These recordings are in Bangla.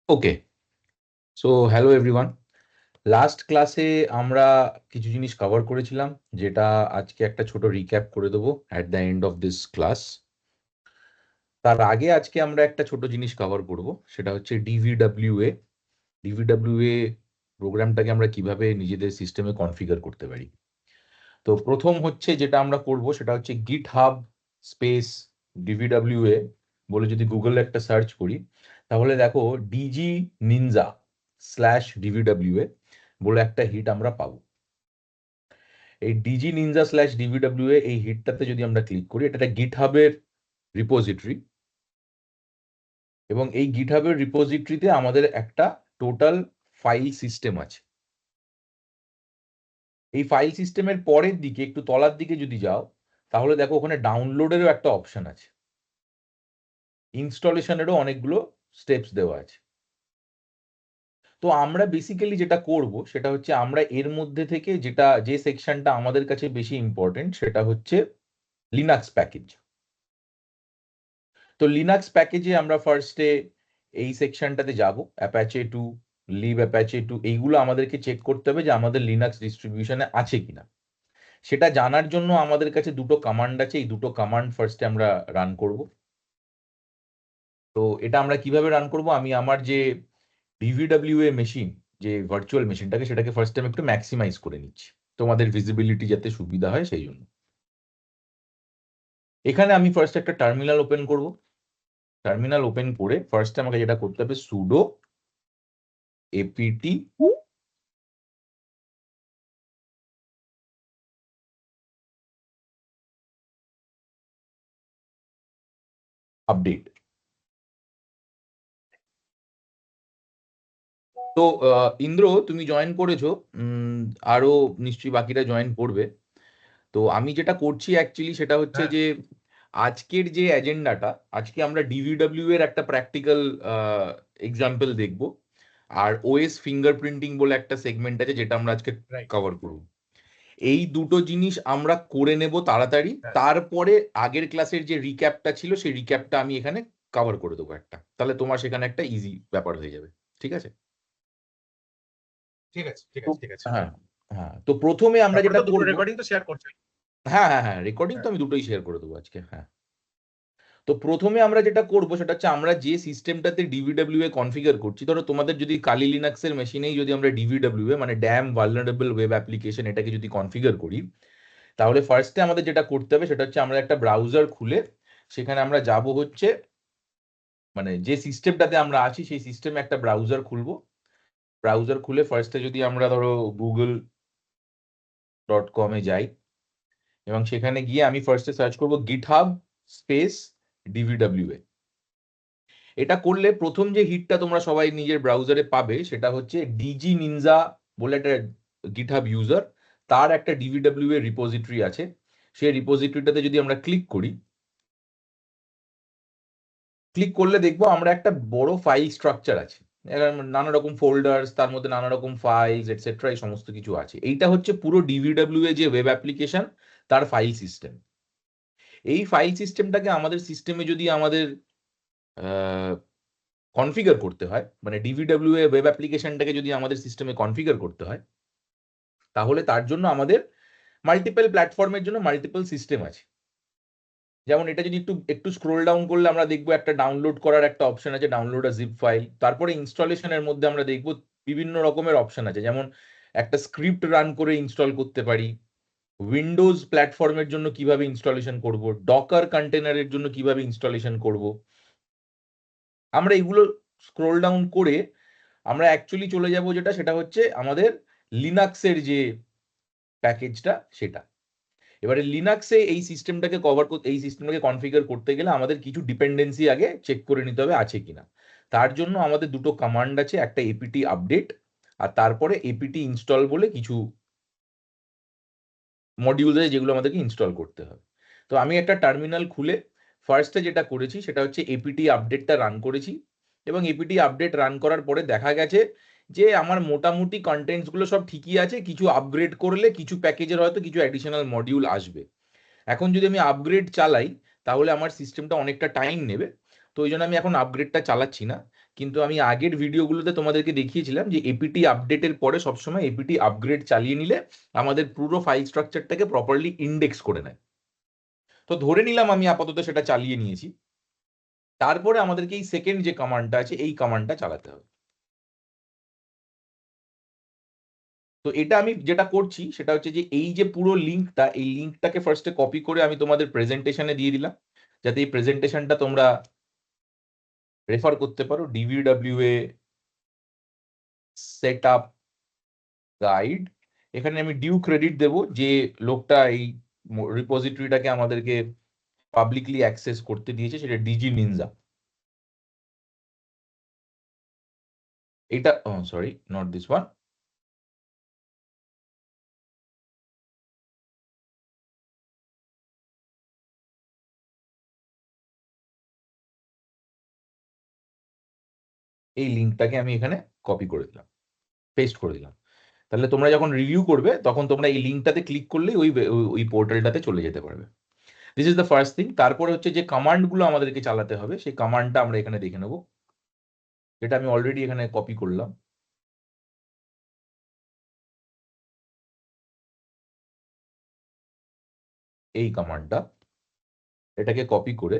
ওকে, সো হ্যালো এভরিওয়ান। লাস্ট ক্লাসে আমরা কিছু জিনিস কভার করেছিলাম, যেটা আজকে একটা ছোট রিক্যাপ করে দেবো at the end of this class. তার আগে আজকে আমরা একটা ছোট জিনিস কভার করব, সেটা হচ্ছে ডিভিডব্লিউএ। ডিভিডব্লিউএ প্রোগ্রামটাকে আমরা কিভাবে নিজেদের সিস্টেমে কনফিগার করতে পারি। তো প্রথম হচ্ছে যেটা আমরা করব সেটা হচ্ছে গিট হাব স্পেস ডিভিডব্লিউএ বলে যদি গুগলে একটা সার্চ করি, তাহলে দেখো ডিজি নিনজা স্ল্যাশ ডিভিডব্লিউএ বলে একটা হিট আমরা পাবো। এই ডিজি নিনজা স্ল্যাশ ডিভিডব্লিউএ এই হিটটাতে যদি আমরা ক্লিক করি, এটা একটা গিট হাবের রিপোজিটরি, এবং এই গিট হাবের রিপোজিটরিতে আমাদের একটা টোটাল ফাইল সিস্টেম আছে। এই ফাইল সিস্টেমের পরের দিকে একটু তলার দিকে যদি যাও, তাহলে দেখো ওখানে ডাউনলোডেরও একটা অপশন আছে, ইনস্টলেশনেরও অনেকগুলো স্টেপস দেওয়া আছে। তো আমরা বেসিক্যালি যেটা করব সেটা হচ্ছে আমরা এর মধ্যে থেকে যে সেকশনটা আমাদের কাছে বেশি ইম্পর্টেন্ট সেটা হচ্ছে লিনাক্স প্যাকেজ। তো লিনাক্স প্যাকেজে আমরা ফার্স্টে এই সেকশনটাতে যাব, Apache two, live Apache two, এইগুলো আমাদেরকে চেক করতে হবে যে আমাদের লিনাক্স ডিস্ট্রিবিউশনে আছে কিনা। সেটা জানার জন্য আমাদের কাছে দুটো কমান্ড আছে, এই দুটো কমান্ড ফার্স্টে আমরা রান করব। তো এটা আমরা কিভাবে রান করব, আমি আমার যে ডিভিডব্লিউএ মেশিন, যে ভার্চুয়াল মেশিনটাকে, সেটাকে ফার্স্ট টাইম একটু ম্যাক্সিমাইজ করে নিচ্ছি, তোমাদের ভিজিবিলিটি যাতে সুবিধা হয় সেই জন্য। এখানে আমি ফার্স্ট একটা টার্মিনাল ওপেন করব। টার্মিনাল ওপেন করে ফার্স্ট আমাকে যেটা করতে হবে, সুডো এপিটি আপডেট। তো ইন্দ্র, তুমি জয়েন করেছো, আরো নিশ্চয়ই বাকিরা জয়েন করবে। তো আমি যেটা করছি অ্যাকচুয়ালি সেটা হচ্ছে যে আজকের যে এজেন্ডাটা, আজকে আমরা ডিভিডব্লিউ এর একটা প্র্যাকটিক্যাল এক্সাম্পল দেখব, আর ওএস ফিঙ্গারপ্রিন্টিং বলে একটা সেগমেন্ট আছে যেটা আমরা আজকে কভার করব। এই দুটো জিনিস আমরা করে নেব তাড়াতাড়ি, তারপরে আগের ক্লাসের যে রিক্যাপটা ছিল সেই রিক্যাপটা আমি এখানে কভার করে দেবো একটা, তাহলে তোমার সেখানে একটা ইজি ব্যাপার হয়ে যাবে। ঠিক আছে? ঠিক আছে, ঠিক তো আছে, ঠিক আছে। হ্যাঁ, হ্যাঁ, তো প্রথমে আমরা যেটা দুটো করব, রেকর্ডিং তো শেয়ার করছেন। হ্যাঁ হ্যাঁ হ্যাঁ, রেকর্ডিং তো আমি দুটোই শেয়ার করে দেবো আজকে। হ্যাঁ, তো প্রথমে আমরা যেটা করব সেটা হচ্ছে আমরা যে সিস্টেমটাতে ডিভিডব্লিউএ কনফিগার করছি, ধরো তোমাদের যদি কালি লিনাক্সের মেশিনেই যদি আমরা ডিভিডব্লিউএ মানে ড্যাম ভালনারেবল ওয়েব অ্যাপ্লিকেশন এটাকে যদি কনফিগার করি, তাহলে ফার্স্টে আমাদের যেটা করতে হবে সেটা হচ্ছে আমরা একটা ব্রাউজার খুলে সেখানে আমরা যাব হচ্ছে, মানে যে সিস্টেমটাতে আমরা আছি সেই সিস্টেমে একটা ব্রাউজার খুলবো। ব্রাউজার খুলে ফার্স্টে যদি আমরা ধরো google.com-এ যাই, এবং সেখানে গিয়ে আমি ফার্স্টে সার্চ করব গিটহাব স্পেস ডিভিডব্লিউএ। এটা করলে প্রথম যে হিটটা তোমরা সবাই নিজের ব্রাউজারে পাবে সেটা হচ্ছে ডিজি নিনজা বলে একটা গিটহাব ইউজার, তার একটা ডিভিডব্লিউ এর রিপোজিটরি আছে। সেই রিপোজিটরিটাতে যদি আমরা ক্লিক করি, ক্লিক করলে দেখবো আমরা একটা বড় ফাইল স্ট্রাকচার আছে, নানা রকম ফোল্ডার্স, তার মধ্যে নানা রকম ফাইলস এটসেট্রা, এই সমস্ত কিছু আছে। এইটা হচ্ছে পুরো ডিভিডব্লিউ এ যে ওয়েব অ্যাপ্লিকেশন তার ফাইল সিস্টেম। এই ফাইল সিস্টেমটাকে আমাদের সিস্টেমে যদি আমাদের কনফিগার করতে হয়, মানে ডিভিডব্লিউ এ ওয়েব অ্যাপ্লিকেশনটাকে যদি আমাদের সিস্টেমে কনফিগার করতে হয়, তাহলে তার জন্য আমাদের মাল্টিপল প্ল্যাটফর্মের জন্য মাল্টিপল সিস্টেম আছে। যেমন এটা যদি একটু একটু স্ক্রোল ডাউন করলে আমরা দেখবো একটা ডাউনলোড করার একটা অপশন আছে, ডাউনলোড আ জিপ ফাইল। তারপরে ইনস্টলেশনের মধ্যে আমরা দেখবো বিভিন্ন রকমের অপশন আছে, যেমন একটা স্ক্রিপ্ট রান করে ইনস্টল করতে পারি, উইন্ডোজ প্ল্যাটফর্মের জন্য কিভাবে ইনস্টলেশন করব, ডকার কন্টেনারের জন্য কিভাবে ইনস্টলেশন করব। আমরা এগুলো স্ক্রোল ডাউন করে আমরা অ্যাকচুয়ালি চলে যাব যেটা, সেটা হচ্ছে আমাদের লিনাক্সের যে প্যাকেজটা সেটা। এবারে লিনাক্সে এই সিস্টেমটাকে কভার করতে, এই সিস্টেমটাকে কনফিগার করতে গেলে আমাদের কিছু ডিপেন্ডেন্সি আগে চেক করে নিতে হবে আছে কিনা। তার জন্য আমাদের দুটো কমান্ড আছে, একটা এপিটি আপডেট আর তারপরে এপিটি ইনস্টল বলে কিছু মডিউল আছে যেগুলো আমাদেরকে ইনস্টল করতে হবে। তো আমি একটা টার্মিনাল খুলে ফার্স্টে যেটা করেছি সেটা হচ্ছে এপিটি আপডেটটা রান করেছি, এবং এপিটি আপডেট রান করার পরে দেখা গেছে যে আমার মোটামুটি কন্টেন্টস গুলো সব ঠিকই আছে, কিছু আপগ্রেড করলে কিছু প্যাকেজের হয়তো কিছু অ্যাডিশনাল মডিউল আসবে। এখন যদি আমি আপগ্রেড চালাই তাহলে আমার সিস্টেমটা অনেকটা টাইম নেবে, তো ওই জন্য আমি এখন আপগ্রেডটা চালাচ্ছি না। কিন্তু আমি আগের ভিডিওগুলোতে তোমাদেরকে দেখিয়েছিলাম যে এপিটি আপডেটের পরে সবসময় এপিটি আপগ্রেড চালিয়ে নিলে আমাদের পুরো ফাইল স্ট্রাকচারটাকে প্রপারলি ইন্ডেক্স করে নেয়। তো ধরে নিলাম আমি আপাতত সেটা চালিয়ে নিয়েছি। তারপরে আমাদেরকে এই সেকেন্ড যে কমান্ডটা আছে এই কমান্ডটা চালাতে হবে। তো এটা আমি যেটা করছি সেটা হচ্ছে যে এই যে পুরো লিঙ্কটা, এই লিঙ্কটাকে ফার্স্টে কপি করে আমি তোমাদের প্রেজেন্টেশনে দিয়ে দিলাম, যাতে এই প্রেজেন্টেশনটা তোমরা রেফার করতে পারো। ডিভিডব্লিউএ সেট আপ গাইড, এখানে আমি ডিউ ক্রেডিট দেব যে লোকটা এই রিপোজিটরিটাকে আমাদেরকে পাবলিকলি অ্যাক্সেস করতে দিয়েছে, সেটা ডিজি নিনজা। এটা সরি, নট দিস ওয়ান। এই লিঙ্কটাকে আমি এখানে কপি করে দিলাম, পেস্ট করে দিলাম। তাহলে তোমরা যখন রিভিউ করবে তখন তোমরা এই লিঙ্কটাতে ক্লিক করলেই ওই পোর্টালটাতে চলে যেতে পারবে। This is the first thing. তারপরে হচ্ছে যে কমান্ডগুলো আমাদেরকে চালাতে হবে, সেই কমান্ডটা আমরা এখানে দেখে নেব, যেটা আমি অলরেডি এখানে কপি করলাম। এই কমান্ডটা, এটাকে কপি করে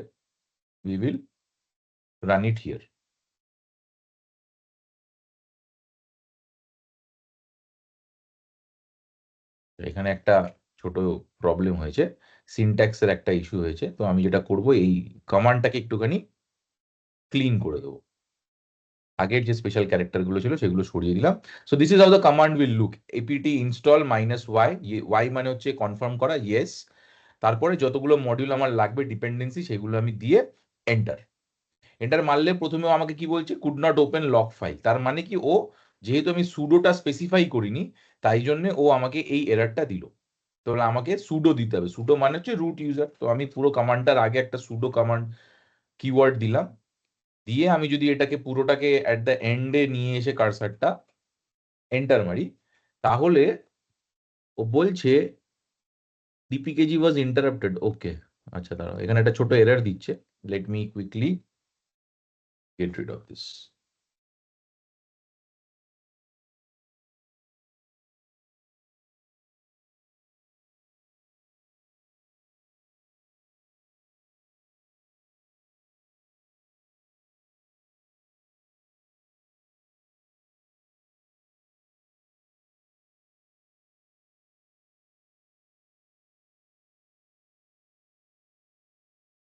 we will run it here. এখানে একটা ছোট প্রবলেম হয়েছে, সিনট্যাক্সের একটা ইস্যু হয়েছে। তো আমি যেটা করব, এই কমান্ডটাকে একটুখানি ক্লিন করে দেবো, আগের যে স্পেশাল ক্যারেক্টার গুলো ছিল সেগুলো সরিয়ে দিলাম। So this is how the command will look. APT install -y, Y মানে হচ্ছে কনফার্ম করা, ইয়েস। তারপরে যতগুলো মডিউল আমার লাগবে ডিপেন্ডেন্সি, সেগুলো আমি দিয়ে এন্টার। এন্টার মারলে প্রথমেও আমাকে কি বলছে, could not open lock file. তার মানে কি, ও যেহেতু আমি সুডোটা স্পেসিফাই করিনি, তাই জন্য ও আমাকে এই এরারটা দিল। তাহলে আমাকে সুডো দিতে হবে। সুডো মানে হচ্ছে রুট ইউজার। তো আমি পুরো কমান্ডটার আগে একটা সুডো কমান্ড কিওয়ার্ড দিলাম, দিয়ে আমি যদি এটাকে পুরোটাকে অ্যাট দ্য এন্ডে নিয়ে এসে কার্সারটা এন্টার মারি, তাহলে ও বলছে ডিপিকেজি ওয়াজ ইন্টারাপ্টেড। ওকে, আচ্ছা দাঁড়াও, এখানে একটা ছোট এরর দিচ্ছে। Let me quickly get rid of this.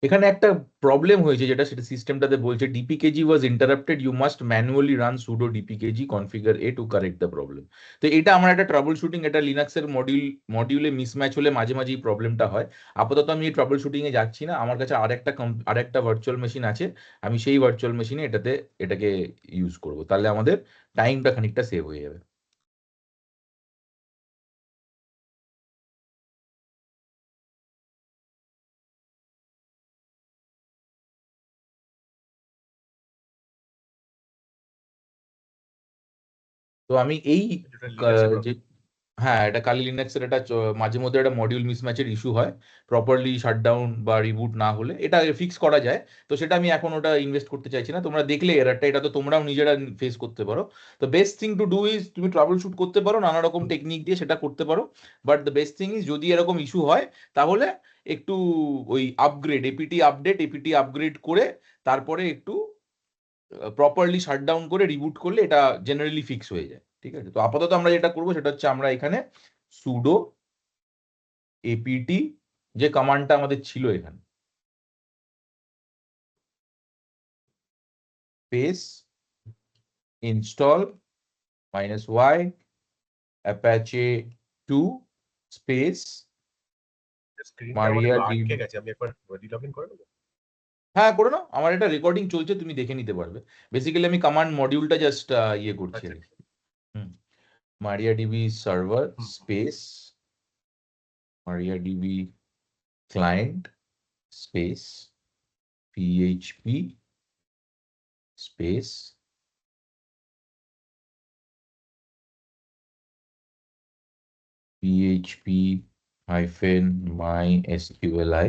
এখানে একটা প্রবলেম হয়েছে, যেটা সেটা সিস্টেমটাতে বলছে D P K G was interrupted, you must manually run sudo D P K G configure a to correct the problem. তো এটা আমার একটা ট্রাবল শুটিং, এটা লিনাক্সের মডিউলে মিসম্যাচ হলে মাঝে মাঝে এই প্রবলেমটা হয়। আপাতত আমি এই ট্রাবল শুটিং এ যাচ্ছি না, আমার কাছে আরেকটা ভার্চুয়াল মেশিন আছে, আমি সেই ভার্চুয়াল মেশিনে এটাকে ইউজ করব, তাহলে আমাদের টাইমটা খানিকটা সেভ হয়ে যাবে। তো আমি এই যে, হ্যাঁ, এটা কালি লিনাক্সের এটা মাঝে মধ্যে একটা মডিউল মিসম্যাচের ইস্যু হয়, প্রপারলি শাটডাউন বা রিবুট না হলে এটা ফিক্স করা যায়। তো সেটা আমি এখন ওটা ইনভেস্ট করতে চাইছি না। তোমরা দেখলে এরারটা, এটা তো তোমরাও নিজেরা ফেস করতে পারো। তো best thing to do is, তুমি ট্রাবল শুট করতে পারো নানা রকম টেকনিক দিয়ে, সেটা করতে পারো। But the best thing is, যদি এরকম ইস্যু হয় তাহলে একটু ওই এপিটি আপগ্রেড করে তারপরে একটু প্রপারলি শাটডাউন করে রিবুট করলে এটা জেনারেলি ফিক্স হয়ে যায়। ঠিক আছে, তো আপাতত আমরা যেটা করবো সেটা হচ্ছে, আমরা এখানে সুডো এপিটি যে কমান্ডটা আমাদের ছিল এখানে, space install -y Apache 2 space মারিয়া আটকে গেছে, আমি একবার রিলগ ইন করে নেবো। হ্যাঁ করে নাও, আমার এটা রেকর্ডিং চলছে, তুমি দেখে নিতে পারবে। বেসিক্যালি আমি কমান্ড মডিউলটা জাস্ট ইয়ে করছি আর কি। হুম, MariaDB server space MariaDB client space PHP space PHP -MySQLi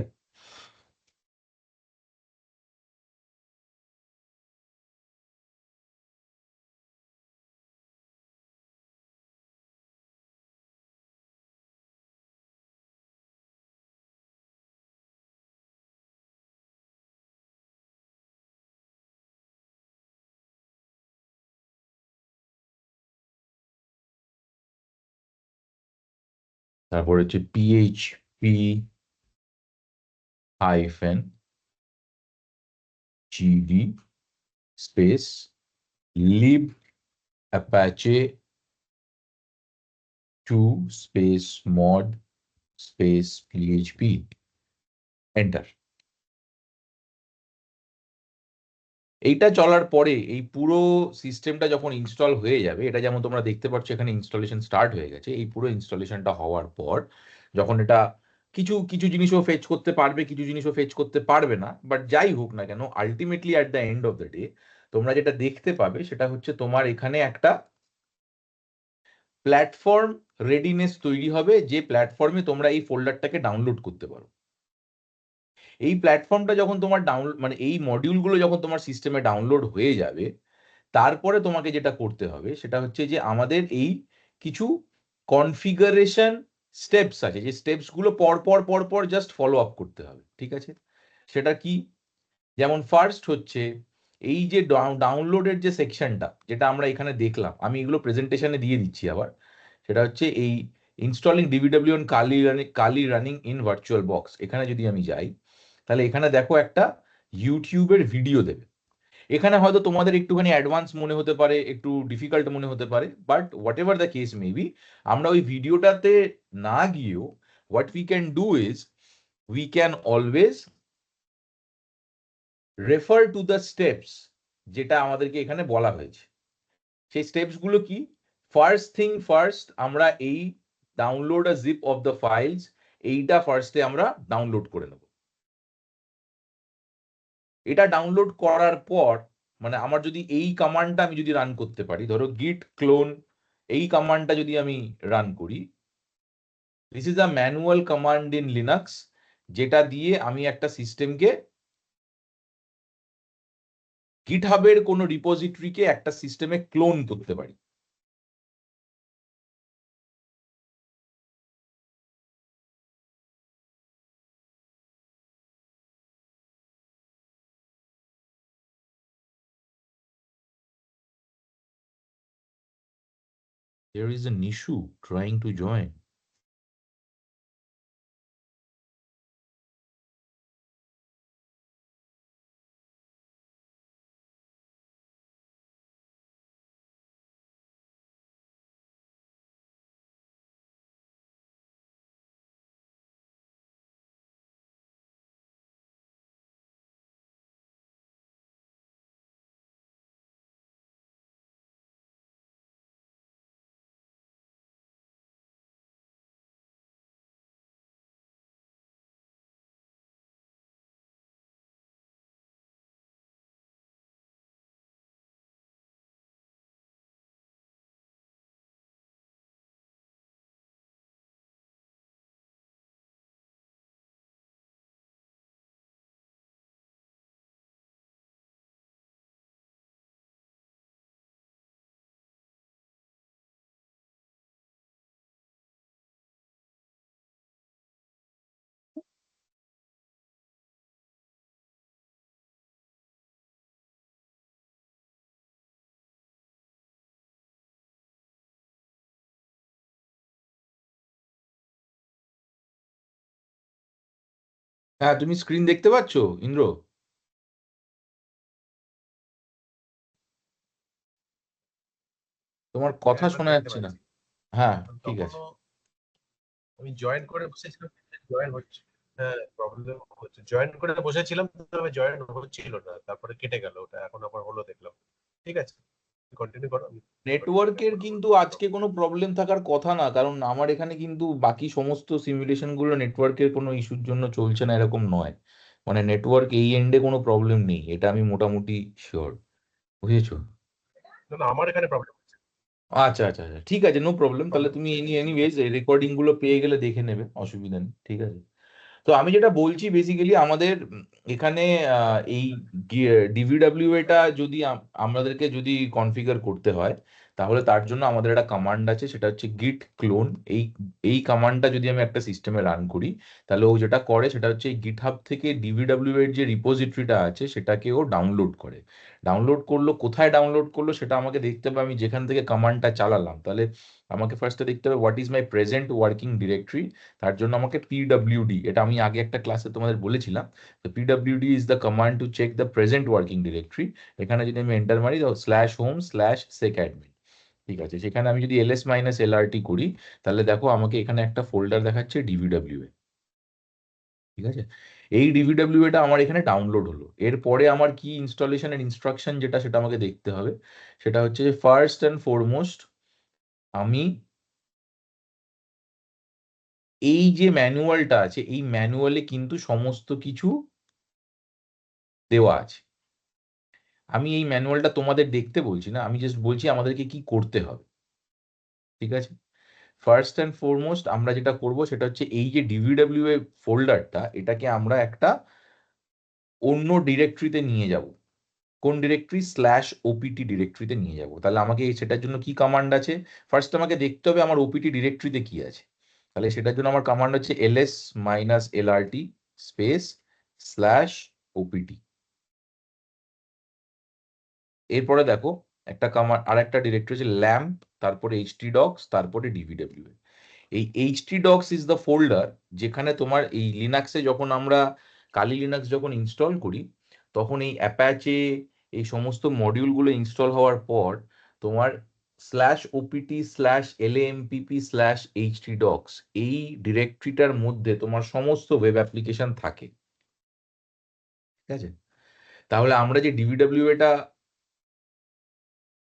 তারপর হচ্ছে PHP hyphen GD space lib apache 2 space mod space PHP enter. এইটা চলার পরে এই পুরো সিস্টেমটা যখন ইনস্টল হয়ে যাবে, এটা যেমন তোমরা দেখতে পাচ্ছ এখানে ইনস্টলেশন স্টার্ট হয়ে গেছে, এই পুরো ইনস্টলেশনটা হওয়ার পর যখন এটা কিছু কিছু জিনিসও ফেচ করতে পারবে, কিছু জিনিসও ফেচ করতে পারবে না, বাট যাই হোক না কেন ultimately at the end of the day তোমরা যেটা দেখতে পাবে সেটা হচ্ছে তোমার এখানে একটা প্ল্যাটফর্ম রেডিনেস তৈরি হবে, যে প্ল্যাটফর্মে তোমরা এই ফোল্ডারটাকে ডাউনলোড করতে পারো। এই প্ল্যাটফর্মটা যখন তোমার ডাউনলোড মানে এই মডিউলগুলো যখন তোমার সিস্টেমে ডাউনলোড হয়ে যাবে, তারপরে তোমাকে যেটা করতে হবে সেটা হচ্ছে যে আমাদের এই কিছু কনফিগারেশন স্টেপস আছে, যে স্টেপস গুলো পর পর জাস্ট ফলো আপ করতে হবে, ঠিক আছে? সেটা কি? যেমন ফার্স্ট হচ্ছে এই যে ডাউনলোডের যে সেকশনটা যেটা আমরা এখানে দেখলাম, আমি এগুলো প্রেজেন্টেশনে দিয়ে দিচ্ছি আবার, সেটা হচ্ছে এই installing D V W on Kali running in virtual box. এখানে যদি আমি যাই তাহলে এখানে দেখো একটা ইউটিউবের ভিডিও দেবে। এখানে হয়তো তোমাদের একটুখানি অ্যাডভান্স মনে হতে পারে, একটু ডিফিকাল্ট মনে হতে পারে, but what ever the case maybe, আমরা ওই ভিডিওটাতে না গিয়েও what we can do is we can always refer to the steps যেটা আমাদেরকে এখানে বলা হয়েছে। সেই স্টেপস গুলো কি? ফার্স্ট থিং ফার্স্ট, আমরা এই download a zip of the files, এইটা ফার্স্টে আমরা ডাউনলোড করে নেব। এটা ডাউনলোড করার পর মানে আমার যদি এই কমান্ডটা আমি যদি রান করতে পারি, ধরো git clone, এই কমান্ডটা যদি আমি রান করি, this is a manual command in Linux, যেটা দিয়ে আমি একটা সিস্টেমকে গিটহাবের কোনো রিপোজিটরিকে একটা সিস্টেমে ক্লোন করতে পারি। There is an issue trying to join. হ্যাঁ, তুমি স্ক্রিন দেখতে পাচ্ছো ইন্দ্র? তোমার কথা এবার শোনা দেখতে যাচ্ছে না। পাচ্ছি। হ্যাঁ, ঠিক আছে। তখনও আমি জয়েন করে বসেছিলাম, জয়েন হচ্ছে। হ্যাঁ, প্রবলেম হচ্ছে, জয়েন করে বসেছিলাম তবে জয়েন হচ্ছিল না, তারপরে কেটে গেল ওটা, এখন আবার হলো দেখলাম। ঠিক আছে, কন্টিনিউ করো। নেটওয়ার্কের কিন্তু আজকে কোনো প্রবলেম থাকার কথা না, কারণ আমার এখানে কিন্তু বাকি সমস্ত সিমুলেশন গুলো নেটওয়ার্কের কোনো ইস্যুর জন্য চলছে না এরকম নয়। মানে নেটওয়ার্ক এই এন্ডে কোনো প্রবলেম নেই, এটা আমি মোটামুটি শিওর। বুঝেছো? না না, আমার এখানে প্রবলেম হচ্ছে। আচ্ছা আচ্ছা আচ্ছা, ঠিক আছে, নো প্রবলেম। তাহলে প্রবলেম তুমি হচ্ছে। এনিওয়েজ এই রেকর্ডিং গুলো পেয়ে গেলে দেখে নেবে, অসুবিধা নেই, ঠিক আছে? তো আমি যেটা বলছি বেসিক্যালি আমাদের এখানে এই ডিভিডব্লিউ এটা যদি আমাদেরকে যদি কনফিগার করতে হয়, তাহলে তার জন্য আমাদের একটা কমান্ড আছে, সেটা হচ্ছে git clone। এই এই কমান্ডটা যদি আমি একটা সিস্টেমে রান করি, তাহলে ও যেটা করে সেটা হচ্ছে এই গিটহাব থেকে ডিভিডব্লিউ এর যে রিপোজিটরিটা আছে সেটাকে ও ডাউনলোড করে। ডাউনলোড করলো, কোথায় ডাউনলোড করলো সেটা আমাকে দেখতে হবে, আমি যেখান থেকে কমান্ডটা চালালাম। তাহলে আমাকে ফার্স্টে দেখতে হবে what is my present working directory. তার জন্য আমাকে পিডব্লিউডি, এটা আমি আগে একটা ক্লাসে তোমাদের বলেছিলাম, তো PWD is the command to check the present working directory. এখানে যদি আমি এন্টার মারি /home/secadmin, ঠিক আছে, সেখানে আমি যদি ls-lrt করি, তাহলে দেখো আমাকে এখানে একটা ফোল্ডার দেখাচ্ছে ডিভিডব্লিউএ, ঠিক আছে। এই ডিভিডব্লিউএটা আমার এখানে ডাউনলোড হলো। এরপরে আমার কি ইনস্টলেশন এন্ড ইনস্ট্রাকশন যেটা, সেটা আমাকে দেখতে হবে। সেটা হচ্ছে যে ফার্স্ট অ্যান্ড ফরমোস্ট আমি এই যে ম্যানুয়ালটা আছে, এই ম্যানুয়ালে কিন্তু সমস্ত কিছু দেওয়া আছে। আমি এই ম্যানুয়ালটা তোমাদের দেখতে বলছি না, আমি জাস্ট বলছি আমাদেরকে কি করতে হবে, ঠিক আছে। ফার্স্ট অ্যান্ড ফরমোস্ট আমরা যেটা করব সেটা হচ্ছে এই যে ডিভিডব্লিউএ ফোল্ডারটা, এটাকে আমরা একটা অন্য ডিরেক্টরিতে নিয়ে যাব। কোন ডিরেক্টরি? /opt ডিরেক্টরিতে নিয়ে যাব। তাহলে আমাকে সেটার জন্য কি কমান্ড আছে? ফার্স্ট আমাকে দেখতে হবে আমার ওপিটি ডিরেক্টরিতে কি আছে। তাহলে সেটার জন্য আমার কমান্ড হচ্ছে ls-lrt /opt। এরপরে দেখো একটা কমান্ড, আর একটা ডিরেক্টরি হচ্ছে ল্যাম্প, তারপরে htdocs, তারপরে dvw। এই htdocs ইজ দ্য ফোল্ডার যেখানে তোমার এই লিনাক্সে যখন আমরা কালি লিনাক্স যখন ইনস্টল করি, তখন এই অ্যাপাচে এই সমস্ত মডিউলগুলো ইনস্টল হওয়ার পর তোমার /opt/lampp/htdocs এই ডিরেক্টরিটার মধ্যে তোমার সমস্ত ওয়েব অ্যাপ্লিকেশন থাকে, ঠিক আছে। তাহলে আমরা যে ডিভিডব্লিউএটা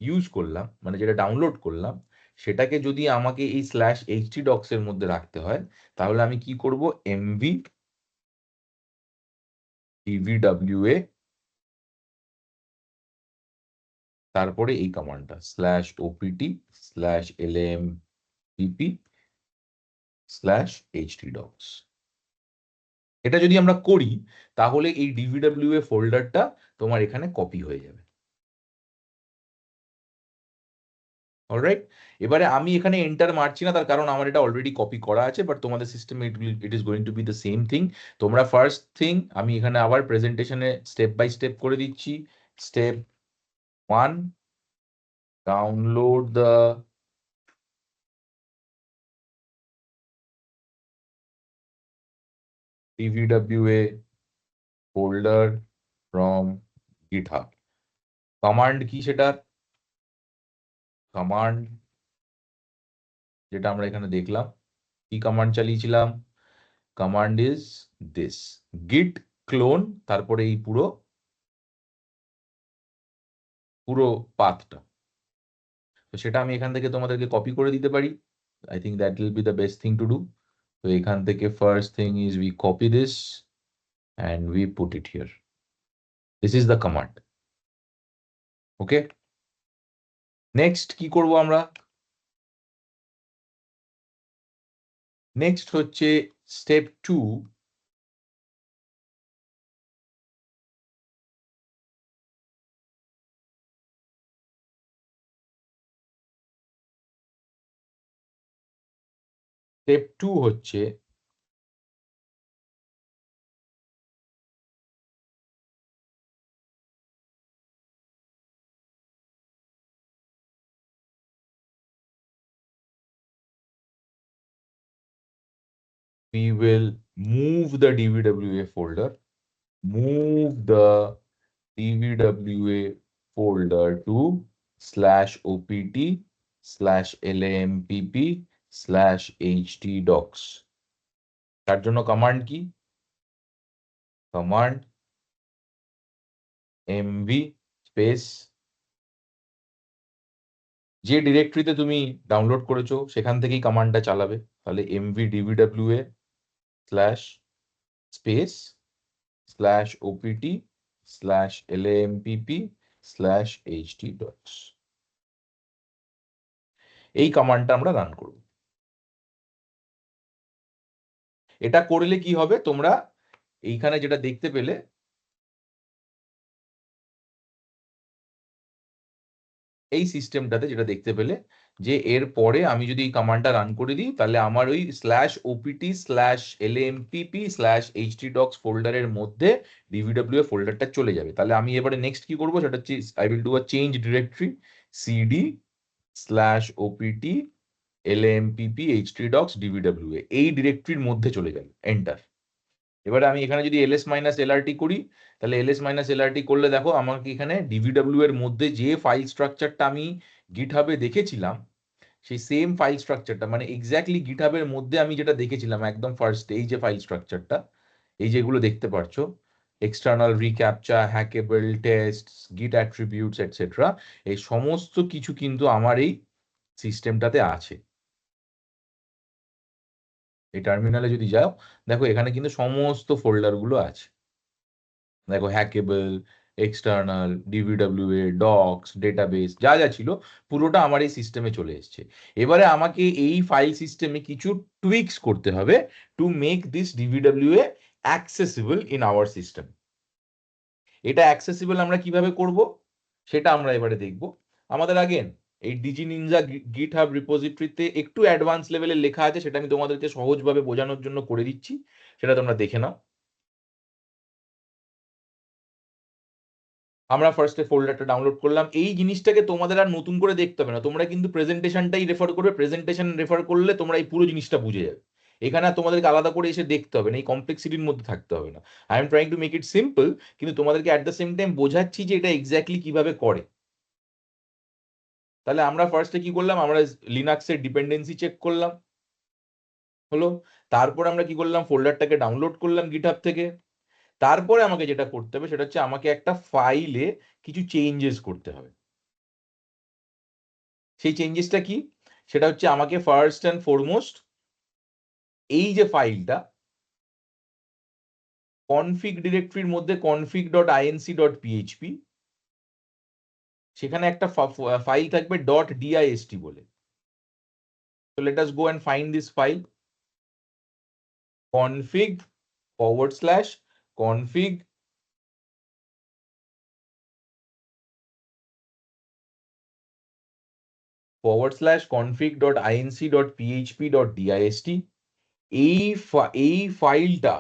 ইউজ করলাম, মানে যেটা ডাউনলোড করলাম, সেটাকে যদি আমাকে এই /htdocs এর মধ্যে রাখতে হয়, তাহলে আমি কি করব? mv dvwa, তারপরে এই কমান্ডটা /opt/lampp/htdocs। এটা যদি আমরা করি, তাহলে এই ডিভিডব্লিউএ ফোল্ডারটা তোমার এখানে কপি হয়ে যাবে। অলরাইট, এবারে আমি এখানে এন্টার মারছি না, তার কারণ আমার এটা অলরেডি কপি করা আছে, বাট তোমাদের সিস্টেমে it is going to be the same thing. তোমরা ফার্স্ট থিং, আমি এখানে আবার প্রেজেন্টেশনে স্টেপ বাই স্টেপ করে দিচ্ছি। Step 1, download the DVWA folder from GitHub। Command কি সেটা? কমান্ড যেটা আমরা এখানে দেখলাম, কি কমান্ড চালিয়েছিলাম? Command is this, git clone, তারপরে এই পুরো পাথটা। তো সেটা আমি এখান থেকে তোমাদেরকে কপি করে দিতে পারি। I think that will be the best thing to do. তো এখান থেকে first thing is we copy this and we put it here. This is the command. Okay, next কি করব আমরা? নেক্সট হচ্ছে স্টেপ 2। স্টেপ 2 হচ্ছে we will move the DVWA folder, move the DVWA folder to /opt/lampp/htdocs। তার জন্য কমান্ড কি? কমান্ড mv স্পেস, যে ডিরেক্টরিতে তুমি ডাউনলোড করেছো সেখান থেকেই কমান্ডটা চালাবে। তাহলে mv dvwa slash space /opt/lampp/htdocs, এই কমান্ডটা আমরা রান করব। এটা করলে কি হবে? তোমরা এইখানে যেটা দেখতে পেলে, এই সিস্টেমটাতে যেটা দেখতে পেলে, যে এর পরে আমি যদি এই কমান্ডটা রান করে দিই, তাহলে আমার ওই /opt/lampp/htdocs ফোল্ডারের মধ্যে DVWA ফোল্ডারটা চলে যাবে। তাহলে আমি এবারে নেক্সট কি করবো, সেটা হচ্ছে I will do a change directory cd /opt LAMPP htdocs dvwa এই ডিরেক্টরির মধ্যে চলে গেল, এন্টার। এবারে আমি এখানে যদি ls মাইনাস lrt করি, তাহলে ls মাইনাস lrt করলে দেখো আমাকে এখানে dvw এর মধ্যে যে ফাইল স্ট্রাকচারটা আমি গিটহাবে দেখেছিলাম, সেই সেম ফাইল স্ট্রাকচারটা, মানে এক্স্যাক্টলি গিটহাবের মধ্যে আমি যেটা দেখেছিলাম একদম ফার্স্ট, এই যে ফাইল স্ট্রাকচারটা, এই যেগুলো দেখতে পাচ্ছো, এক্সটার্নাল রিক্যাপচা, হ্যাকেবল টেস্ট, গিট অ্যাট্রিবিউটস এটসেট্রা, এই সমস্ত কিছু কিন্তু আমার এই সিস্টেমটাতে আছে। এই টার্মিনালে যদি যাও, দেখো এখানে কিন্তু সমস্ত ফোল্ডারগুলো আছে। দেখো হ্যাকেবল, এক্সটার্নাল, ডিভিডব্লিউএ, ডক্স, ডেটাবেস, যা যা ছিল পুরোটা আমার এই সিস্টেমে চলে এসেছে। এবারে আমাকে এই ফাইল সিস্টেমে কিছু টুইকস করতে হবে to make this D V W A accessible in our system. এটা অ্যাক্সেসিবল আমরা কিভাবে করব সেটা আমরা এবারে দেখব। আমাদের আগে এই ডিজি নিনজা গিটহাব রিপোজিটরিতে একটু অ্যাডভান্স লেভেলের লেখা আছে, সেটা আমি তোমাদেরকে সহজভাবে বোঝানোর জন্য করে দিচ্ছি, সেটা তোমরা দেখে নাও। আমরা ফার্স্টে ফোল্ডারটা ডাউনলোড করলাম। এই জিনিসটাকে তোমাদের আর নতুন করে দেখতে হবে না, তোমরা কিন্তু প্রেজেন্টেশনটাই রেফার করবে। প্রেজেন্টেশন রেফার করলে তোমরা এই পুরো জিনিসটা বুঝে যাবে। এখানে আর তোমাদেরকে আলাদা করে এসে দেখতে হবে না, এই কমপ্লেক্সিটির মধ্যে থাকতে হবে না। I am trying to make it simple, কিন্তু তোমাদেরকে অ্যাট দ্য সেম টাইম বোঝাচ্ছি যে এটা এক্স্যাক্টলি কিভাবে করে। তাহলে আমরা ফার্স্টে কি করলাম, আমরা লিনাক্সের ডিপেন্ডেন্সি চেক করলাম, হলো। তারপর আমরা কি করলাম, ফোল্ডারটাকে ডাউনলোড করলাম গিটহাব থেকে। তারপরে আমাকে যেটা করতে হবে সেটা হচ্ছে আমাকে একটা ফাইলে কিছু চেঞ্জেস করতে হবে। সেই চেঞ্জেসটা কি, সেটা হচ্ছে আমাকে ফার্স্ট অ্যান্ড ফরমোস্ট এই যে ফাইলটা কনফিগ ডিরেক্টরির মধ্যে config.inc.php, সেখানে একটা ফাইল থাকবে .dist বলে। তো let us go and find this file, config config.inc.php.dist। এই ফাইলটা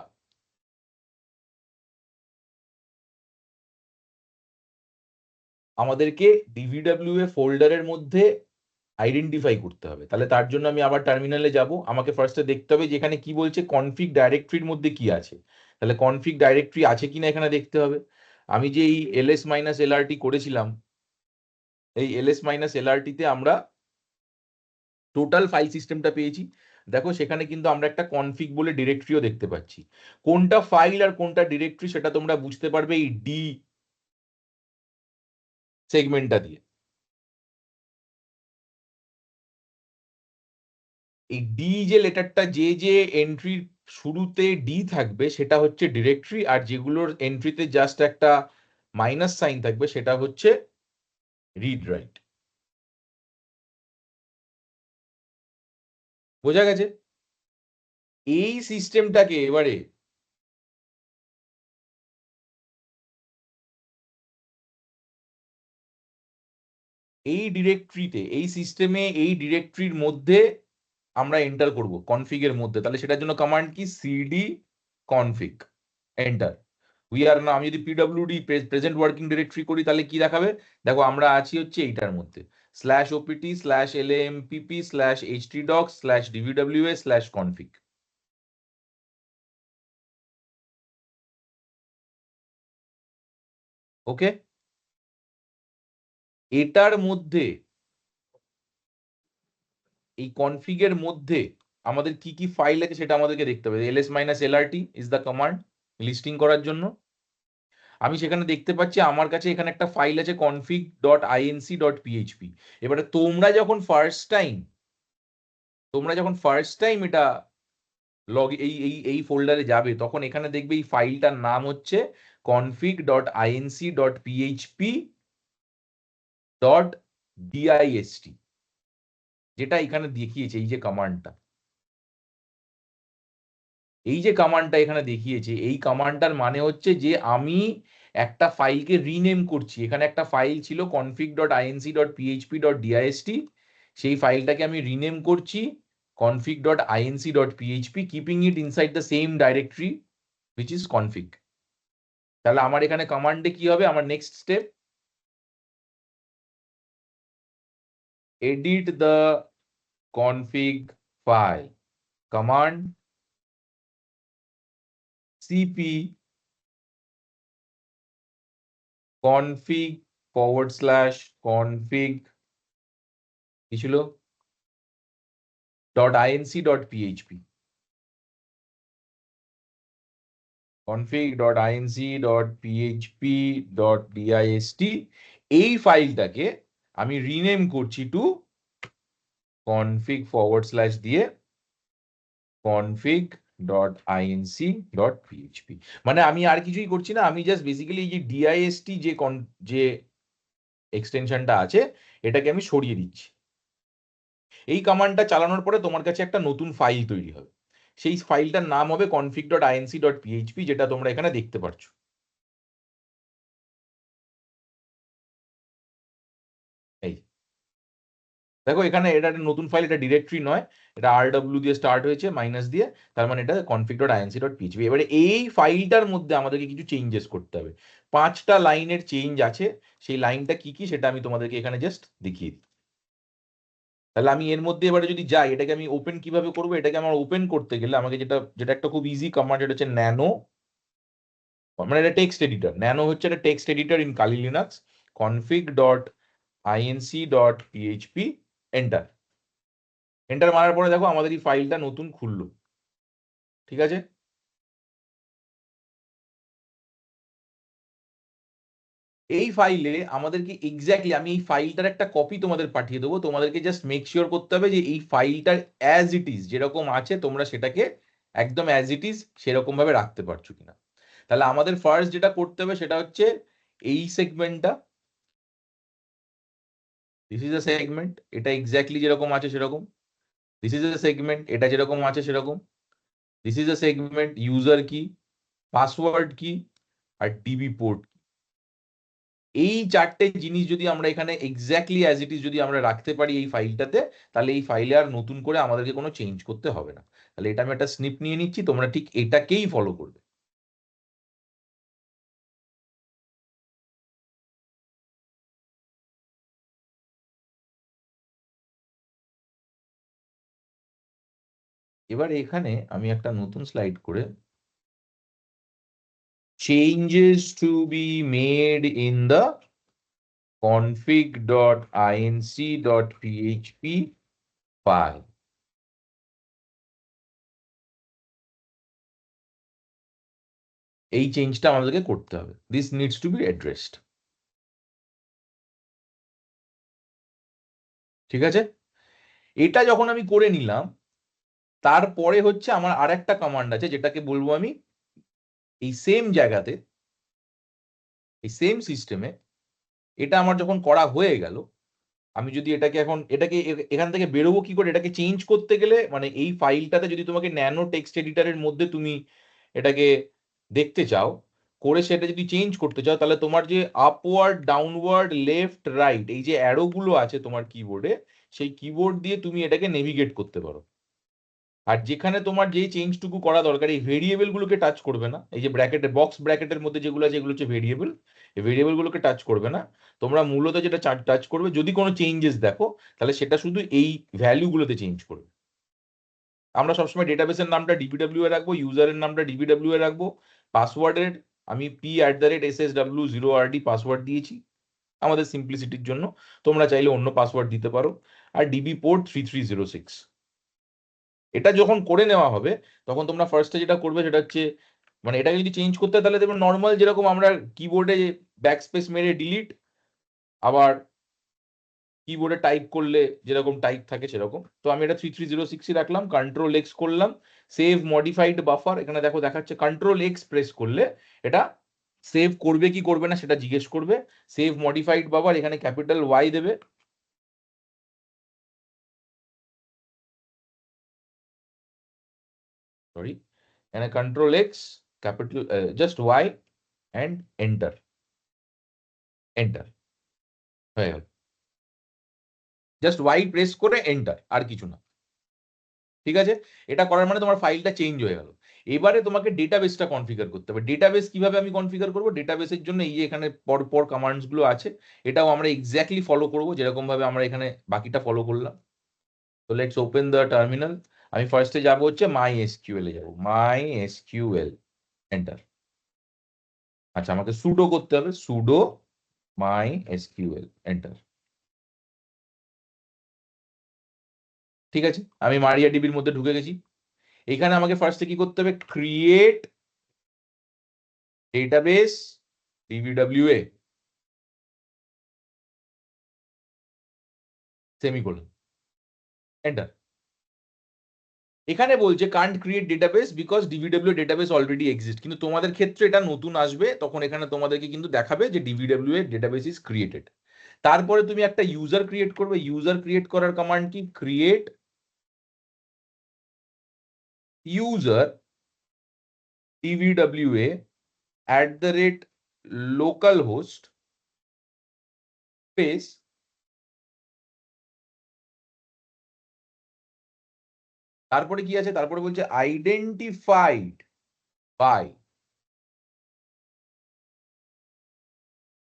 আমাদেরকে ডিভিডব্লিউএ ফোল্ডারের মধ্যে আইডেন্টিফাই করতে হবে। তাহলে তার জন্য আমি আবার টার্মিনালে যাব, আমাকে ফার্স্টে দেখতে হবে যে এখানে কি বলছে, কনফিগ ডাইরেক্টরির মধ্যে কি আছে। তাহলে কনফিগ ডাইরেক্টরি আছে কিনা এখানে দেখতে হবে। আমি যে এই ls মাইনাস lrt করেছিলাম, এই ls মাইনাস lrt তে আমরা টোটাল ফাইল সিস্টেমটা পেয়েছি। দেখো সেখানে কিন্তু আমরা একটা কনফিগ বলে ডিরেক্টরিও দেখতে পাচ্ছি। কোনটা ফাইল আর কোনটা ডিরেক্টরি সেটা তোমরা বুঝতে পারবে এই ডি সেগমেন্টটা দিয়ে। এই ডি যে লেটারটা, যে যে এন্ট্রির শুরুতে ডি থাকবে সেটা হচ্ছে ডিরেক্টরি, আর যেগুলোর এন্ট্রিতে জাস্ট একটা মাইনাস সাইন থাকবে সেটা হচ্ছে রিড রাইট। বোঝা গেছে? এই সিস্টেমটাকে এবারে এই ডিরেক্টরিতে, এই সিস্টেমে, এই ডিরেক্টরির মধ্যে আমরা এন্টার করব কনফিগের মধ্যে। তাহলে সেটার জন্য কমান্ড কি, CD config, enter. We are না, আমি যদি পিডব্লিউডি প্রেজেন্ট ওয়ার্কিং ডিরেক্টরি করি তাহলে কি দেখাবে, দেখো আমরা আছি হচ্ছে এইটার মধ্যে, /opt/lampp/htdocs/dvwa/config। ওকে, এটার মধ্যে, এই কনফিগের মধ্যে আমাদের কি কি ফাইল আছে সেটা আমাদেরকে দেখতে হবে। ls-lrt is the command listing করার জন্য। আমি সেখানে দেখতে পাচ্ছি আমার কাছে এখানে একটা ফাইল আছে config.inc.php। এবারে তোমরা যখন ফার্স্ট টাইম এটা লগ এই ফোল্ডারে যাবে, তখন এখানে দেখবে এই ফাইলটার নাম হচ্ছে config.inc.php.dist, যেটা এখানে দেখিয়েছে এই যে কামান্ডটা এখানে দেখিয়েছে, এই কামান্ডটার মানে হচ্ছে যে আমি একটা ফাইলকে রিনেম করছি। এখানে একটা ফাইল ছিল config.inc.php.dist, সেই ফাইলটাকে আমি রিনেম করছি config.inc.php, keeping it inside the same directory which is config। তাহলে আমার এখানে কমান্ডে কি হবে, আমার next step, edit the config file command cp config কি ছিল .inc.php config.inc.php.dist এই ফাইলটাকে আমি রিনেম করছি টু config দিয়ে config.inc.php মানে আমি আর কিছুই করছি না, আমি জাস্ট বেসিক্যালি এই যে dist যে এক্সটেনশনটা আছে এটাকে আমি সরিয়ে দিচ্ছি। এই কমান্ডটা চালানোর পরে তোমার কাছে একটা নতুন ফাইল তৈরি হবে, সেই ফাইলটার নাম হবে config.inc.php যেটা তোমরা এখানে দেখতে পাচ্ছ। এই দেখো এখানে এটা একটা নতুন ফাইল, এটা ডিরেক্টরি নয়, এটা rw দিয়ে স্টার্ট হয়েছে মাইনাস দিয়ে, তার মানে এটা config.inc.php। এবারে এই ফাইলটার মধ্যে আমাদেরকে কিছু চেঞ্জেস করতে হবে, 5টা লাইনের চেঞ্জ আছে, সেই লাইনটা কি কি সেটা আমি তোমাদেরকে এখানে জাস্ট দেখিয়ে দিই। তাহলে আমি এর মধ্যে এবারে যদি যাই, এটাকে আমি ওপেন কিভাবে করবো, এটাকে আমার ওপেন করতে গেলে আমাকে যেটা যেটা একটা খুব ইজি কমান্ড, এটা হচ্ছে ন্যানো, মানে এটা টেক্সট এডিটর, ন্যানো হচ্ছে একটা text editor in Kali Linux, config.inc.php, enter. Enter মারার পরে দেখো আমাদের এই ফাইলটা নতুন খুললো, ঠিক আছে। এই ফাইলে আমাদেরকে এক্স্যাক্টলি, আমি এই ফাইলটার একটা কপি তোমাদের পাঠিয়ে দেবো, তোমাদেরকে জাস্ট মেক শিওর করতে হবে যে এই ফাইলটার অ্যাজ ইট ইজ যেরকম আছে তোমরা সেটাকে একদম অ্যাজ ইট ইজ সেরকম ভাবে রাখতে পারছো কিনা। তাহলে আমাদের ফার্স্ট যেটা করতে হবে সেটা হচ্ছে এই সেগমেন্টটা, দিস ইজ আ সেগমেন্ট, এটা এক্স্যাক্টলি যেরকম আছে সেরকম, দিস ইজ আ সেগমেন্ট, এটা যেরকম আছে সেরকম, this is a segment, user কি, পাসওয়ার্ড কি, আর ডিবি পোর্ট। এই 4টে জিনিস যদি আমরা এখানে এক্স্যাক্টলি অ্যাজ ইট ইজ যদি আমরা রাখতে পারি এই ফাইলটাতে, তাহলে এই ফাইলে আর নতুন করে আমাদেরকে কোনো চেঞ্জ করতে হবে না। তাহলে এটা আমি একটা স্নিপ নিয়ে নিচ্ছি, তোমরা ঠিক এটাকেই ফলো করবে। এবার এখানে আমি একটা নতুন স্লাইড করে changes to be made in the config.inc.php file, এই চেঞ্জটা আমাদেরকে করতে হবে, this needs to B addressed, ঠিক আছে। এটা যখন আমি করে নিলাম, তারপরে হচ্ছে আমার আর একটা কমান্ড আছে যেটাকে বলবো আমি এই সেম জায়গাতে, এই সেম সিস্টেমে, এটা আমার যখন করা হয়ে গেল, আমি যদি এটাকে এখান থেকে বেরোবো কি করে, এটাকে চেঞ্জ করতে গেলে, মানে এই ফাইলটাতে যদি তোমাকে ন্যানো টেক্সট এডিটরের মধ্যে তুমি এটাকে দেখতে চাও করে, সেটা যদি চেঞ্জ করতে চাও, তাহলে তোমার যে আপওয়ার্ড, ডাউনওয়ার্ড, লেফট, রাইট, এই যে অ্যারো গুলো আছে তোমার কিবোর্ডে, সেই কিবোর্ড দিয়ে তুমি এটাকে নেভিগেট করতে পারো। আর যেখানে তোমার যে চেঞ্জটুকু করা দরকার, এই ভেরিয়েবল গুলোকে টাচ করবে না, এই যে ব্র্যাকেটে বক্স ব্র্যাকেটের মধ্যে যেগুলো আছে এগুলো হচ্ছে ভেরিয়েবল, এই ভেরিয়েবল গুলোকে টাচ করবে না। তোমরা মূলত যেটা টাচ করবে যদি কোনো চেঞ্জেস দেখো, তাহলে সেটা শুধু এই ভ্যালু গুলোতে চেঞ্জ করবে। আমরা সবসময় ডেটাবেসের নামটা ডিবিডব্লিউ এ রাখবো, ইউজারের নামটা ডিবিডব্লিউ এ রাখবো, পাসওয়ার্ডের আমি p@ssw0rd পাসওয়ার্ড দিয়েছি আমাদের সিম্পলিসিটির জন্য, তোমরা চাইলে অন্য পাসওয়ার্ড দিতে পারো, আর ডিবি পোর্ট 3306। এটা যখন করে নেওয়া হবে, তখন তোমরা ফার্স্টে যেটা করবে সেটা হচ্ছে, মানে এটাকে যদি চেঞ্জ করতে হয় তাহলে দেখবে নর্মাল যেরকম আমরা কিবোর্ডে ব্যাক স্পেস মেরে ডিলিট, আবার কিবোর্ডে টাইপ করলে যেরকম টাইপ থাকে সেরকম, তো আমি এটা 3306 রাখলাম, কন্ট্রোল এক্স করলাম, সেভ মডিফাইড বাফার, এখানে দেখো দেখাচ্ছে কন্ট্রোল এক্স প্রেস করলে এটা সেভ করবে কি করবে না সেটা জিজ্ঞেস করবে, সেভ মডিফাইড বাফার, এখানে ক্যাপিটাল ওয়াই দেবে, সরি, এখানে control X, capital just Y, and enter, enter হয়ে গেল, জাস্ট ওয়াই প্রেস করে এন্টার, আর কিছু না, ঠিক আছে। এটা করার মানে তোমার ফাইলটা চেঞ্জ হয়ে গেল। এবারে তোমাকে ডেটাবেসটা কনফিগার করতে হবে। ডেটাবেস কিভাবে আমি কনফিগার করব, ডেটাবেসের জন্য এই যে এখানে পর কমান্ডস গুলো আছে, এটাও আমরা এক্স্যাক্টলি ফলো করব যেরকম ভাবে আমরা এখানে বাকিটা ফলো করলাম। তো লেটস ওপেন দ্য টার্মিনাল। আমি ফার্স্টে যাবো হচ্ছে মাই এসকিউএল এ যাবো, মাই এসকিউএল, এন্টার। আচ্ছা, আমাকে সুডো করতে হবে, সুডো মাই এসকিউএল, এন্টার। ঠিক আছে, আমি মারিয়া ডিবির মধ্যে ঢুকে গেছি। এখানে আমাকে ফার্স্টে কি করতে হবে, create database D B W A semicolon, enter. এখানে বলছে can't create database because D B W database already exist, কিন্তু তোমাদের ক্ষেত্রে এটা নতুন আসবে, তখন এখানে তোমাদেরকে কিন্তু দেখাবে যে ডিবিডব্লিউ এর ডেটাবেস ইজ ক্রিয়েটেড। তারপরে তুমি একটা ইউজার ক্রিয়েট করবে। ইউজার ক্রিয়েট করার কমান্ড কি, ক্রিয়েট ইউজার ডিবিডব্লিউএ @localhost স্পেস, তারপরে কি আছে, তারপরে বলছে আইডেন্টিফাইড বাই,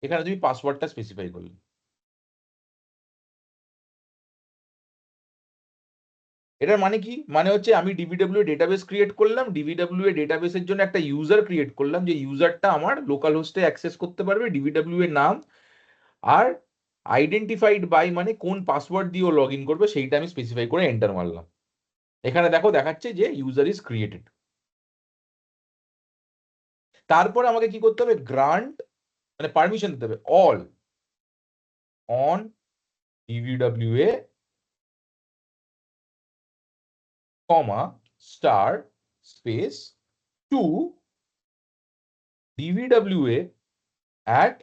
এখানে তুমি পাসওয়ার্ডটা স্পেসিফাই করলে। এটার মানে কি, মানে হচ্ছে আমি ডিবিডব্লিউ ডেটাবেস ক্রিয়েট করলাম, ডিবিডব্লিউ ডেটাবেসের জন্য একটা ইউজার ক্রিয়েট করলাম, যে ইউজারটা আমার লোকাল হোস্টে অ্যাক্সেস করতে পারবে, ডিবিডব্লিউ এর নাম, আর আইডেন্টিফাইড বাই মানে কোন পাসওয়ার্ড দিয়ে ও লগ ইন করবে সেইটা আমি স্পেসিফাই করে এন্টার মারলাম। এখানে দেখো দেখাচ্ছে যে ইউজার ইজ ক্রিয়েটেড। তারপর আমাকে কি করতে হবে, গ্রান্ট মানে পারমিশন দিতে হবে, all on D B W A comma star space to D B W A at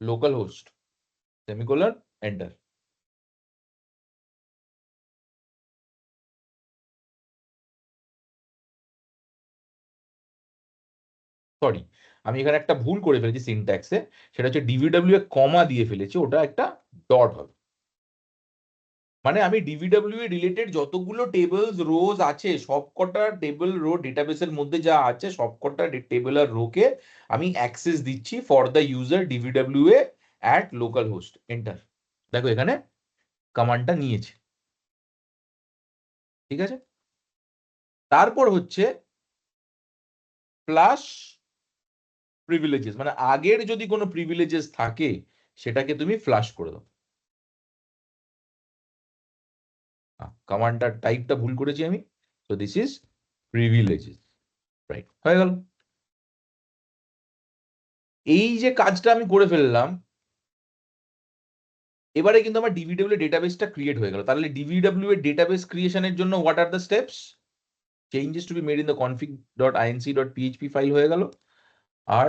localhost semicolon, enter. Sorry, আমি এখানে একটা ভুল করে ফেলেছি সিনট্যাক্সে, সেটা হচ্ছে ডিবিডব্লিউ এ কমা দিয়ে ফেলেছি, ওটা একটা ডট হবে। মানে আমি ডিবিডব্লিউ এ রিলেটেড যতগুলো টেবলস রোজ আছে, সবকটা টেবল রো ডেটাবেসের মধ্যে যা আছে সবকটা টেবল আর রো কে আমি অ্যাক্সেস দিচ্ছি for the user D B W A @localhost, enter. দেখো এখানে কমান্ডটা নিয়েছে, ঠিক আছে। তারপর হচ্ছে প্লাস প্রিভিলেজেস, মানে আগের যদি কোনো প্রিভিলেজেস থাকে সেটাকে তুমি ফ্লাশ করে দাও। কমান্ডটার টাইপটা ভুল করেছি আমি, so this is privileges, right, হয়ে গেল। এই যে কাজটা আমি করে ফেললাম, এবারে কিন্তু আমার ডিবিডব্লিউ ডেটাবেসটা ক্রিয়েট হয়ে গেল। তাহলে ডিবিডব্লিউ এর ডেটাবেস ক্রিয়েশনের জন্য what are the steps, changes to be made in the config.inc.php file হয়ে গেল, আর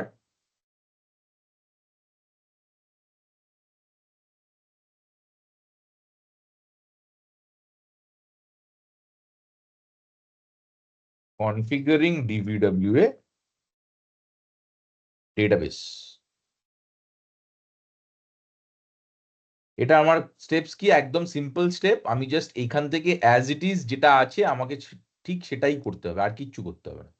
কনফিগারিং ডিবিডব্লিউএ ডেটাবেস, এটা আমার স্টেপস কি, একদম সিম্পল স্টেপ। আমি জাস্ট এখান থেকে অ্যাজ ইট ইজ যেটা আছে আমাকে ঠিক সেটাই করতে হবে, আর কিচ্ছু করতে হবে না।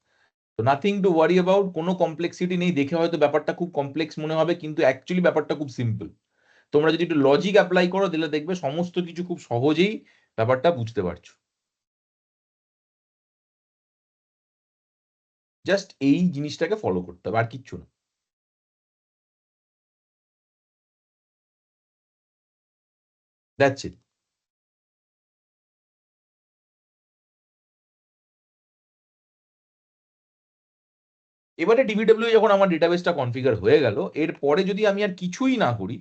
তো নাথিং টু ওয়ারি অ্যাবাউট, কোনো কমপ্লেক্সিটি নেই। দেখে হয়তো ব্যাপারটা খুব কমপ্লেক্স মনে হবে, কিন্তু অ্যাকচুয়ালি ব্যাপারটা খুব সিম্পল। তোমরা যদি একটু লজিক অ্যাপ্লাই করো তাহলে দেখবে সমস্ত কিছু খুব সহজেই ব্যাপারটা বুঝতে পারছো। জাস্ট এই জিনিসটাকে ফলো করতে হবে, আর কিচ্ছু না। That's it. এবারে ডিবিডব্লিউ যখন আমার ডেটাবেসটা কনফিগার হয়ে গেল, এরপরে যদি আমি আর কিছুই না করি,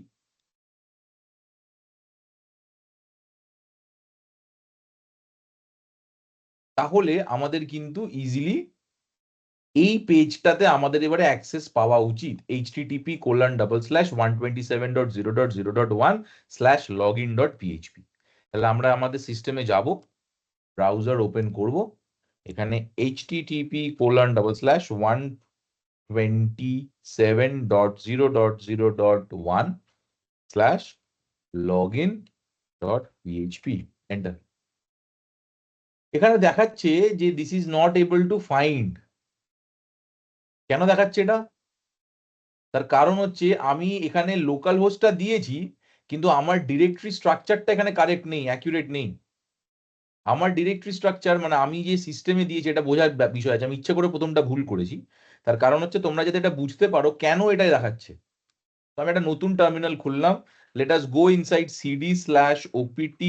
তাহলে আমাদের কিন্তু ইজিলি এই পেজটাতে আমাদের এবারে অ্যাক্সেস পাওয়া উচিত, http://127.0.0.1/login.php। তাহলে আমরা আমাদের সিস্টেমে যাব, ব্রাউজার ওপেন করব, এখানে http://127.0.0.1/login.php, এন্টার। এখানে দেখাচ্ছে যে this is not able to find. কেন দেখাচ্ছে এটা? তার কারণ হচ্ছে আমি এখানে লোকাল হোস্টটা দিয়েছি, কিন্তু আমার ডিরেক্টরি স্ট্রাকচারটা এখানে কারেক্ট নেই, অ্যাকুরেট নেই। আমার ডিরেক্টরি স্ট্রাকচার মানে আমি যে সিস্টেমে দিয়েছি এটা বোঝার বিষয় আছে। আমি ইচ্ছে করে প্রথমটা ভুল করেছি, তার কারণ হচ্ছে তোমরা যাতে এটা বুঝতে পারো কেন এটা দেখাচ্ছে। তো আমি একটা নতুন টার্মিনাল খুললাম, লেট আস গো ইনসাইড cd/opt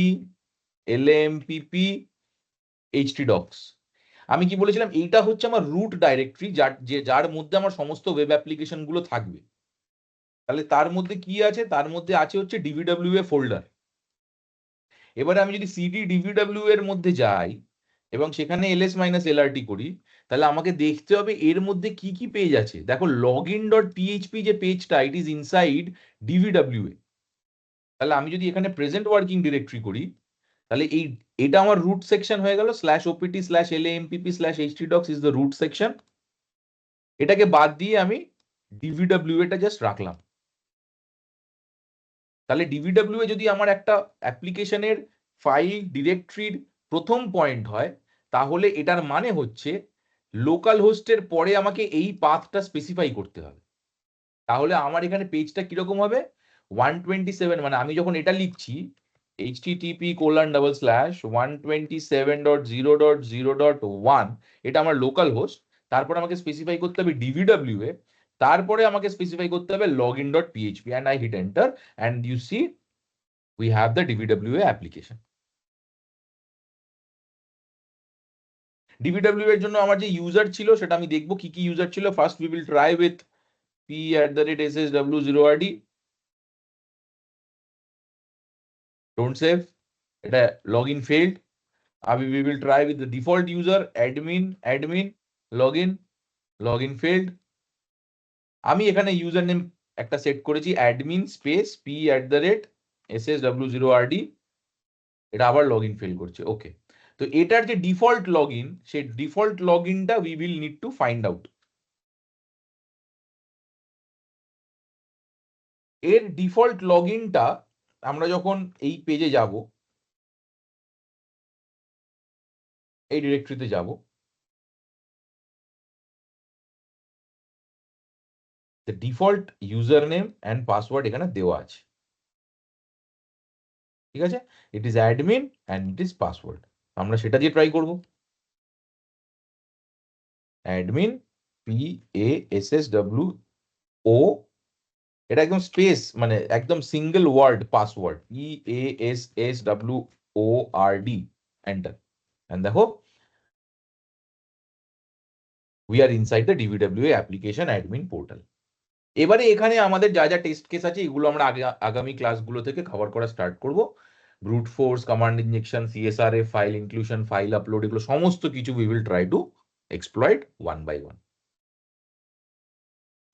lampp htdocs। আমি কি বলেছিলাম, এইটা হচ্ছে আমার রুট ডাইরেক্টরি, যার মধ্যে আমার সমস্ত ওয়েব অ্যাপ্লিকেশন গুলো থাকবে। তাহলে তার মধ্যে কি আছে, তার মধ্যে আছে হচ্ছে dbwa ফোল্ডার। এবারে আমি যদি cd dbw এর মধ্যে যাই এবং সেখানে ls-lrt করি, তাহলে আমাকে দেখতে হবে এর মধ্যে কি কি পেজ আছে। দেখো login.php যে পেজটা, ইট ইজ ইনসাইড dbwa। তাহলে আমি যদি এখানে প্রেজেন্ট ওয়ার্কিং ডিরেক্টরি করি, তাহলে এটা আমার রুট সেকশন হয়ে গেল, /opt/lampp/htdocs is the root section. এটাকে বাদ দিয়ে আমি dbwa টা জাস্ট রাখলাম। তাহলে dbwa যদি আমার একটা অ্যাপ্লিকেশনের ফাইল ডিরেক্টরির প্রথম পয়েন্ট হয়, তাহলে এটার মানে হচ্ছে লোকাল হোস্টের পরে আমাকে এই পাথটা স্পেসিফাই করতে হবে। তাহলে আমার এখানে পেজটা কিরকম হবে, 127, মানে আমি যখন এটা লিখছি http:/127.0.0.1, এটা আমার লোকাল হোস্ট। তারপর আমাকে স্পেসিফাই করতে হবে dbwa, তারপরে আমাকে স্পেসিফাই করতে হবে login.php, and I hit enter, and you see we have the dbwa application. dbwa এর জন্য আমার যে ইউজার ছিল সেটা আমি দেখবো কি কি ইউজার ছিল। First we will try with p@ssw0rd, don't save, এটা login failed. We will try with the default user admin login failed. আমি এখানে ইউজার নেম একটা সেট করেছি admin স্পেস p@ssw0rd, এটা আবার লগইন ফেল করছে। ওকে, তো এটার যে ডিফল্ট লগইন, সেই ডিফল্ট লগইনটা we will need to find out। এর ডিফল্ট লগইনটা আমরা যখন এই পেজে যাব, এই ডিরেক্টরিতে যাব, the default username and password এখানে দেওয়া আছে, ঠিক আছে? It is admin and it is password. আমরা সেটা দিয়ে ট্রাই করব। অ্যাডমিন PASSWO, এটা একদম স্পেস মানে একদম single word password, PASSWORD, enter. And দেখো we are inside the dbwa application admin portal। এবারে এখানে আমাদের যা যা টেস্ট কেস আছে এগুলো আমরা আগামী ক্লাসগুলো থেকে কভার করা স্টার্ট করব। Brute force, command injection, CSRF, file inclusion, file upload, এগুলো সমস্ত কিছু we will try to exploit one by one।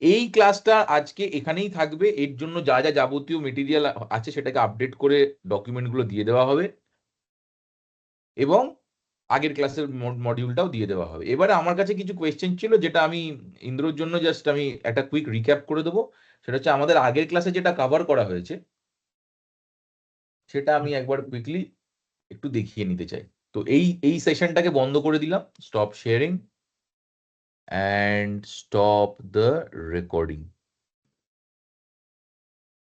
এই ক্লাসটা আজকে এখানেই থাকবে। এর জন্য যা যা যাবতীয় মেটেরিয়াল আছে সেটাকে আপডেট করে ডকুমেন্টগুলো দিয়ে দেওয়া হবে এবং আগের ক্লাসের মডিউলটাও দিয়ে দেওয়া হবে। এবারে আমার কাছে কিছু কোয়েশ্চেন ছিল যেটা আমি ইন্দ্রর জন্য জাস্ট আমি একটা কুইক রিক্যাপ করে দেবো। সেটা হচ্ছে আমাদের আগের ক্লাসে যেটা কভার করা হয়েছে সেটা আমি একবার কুইকলি একটু দেখিয়ে নিতে চাই। তো এই সেশনটাকে বন্ধ করে দিলাম, stop sharing and stop the recording.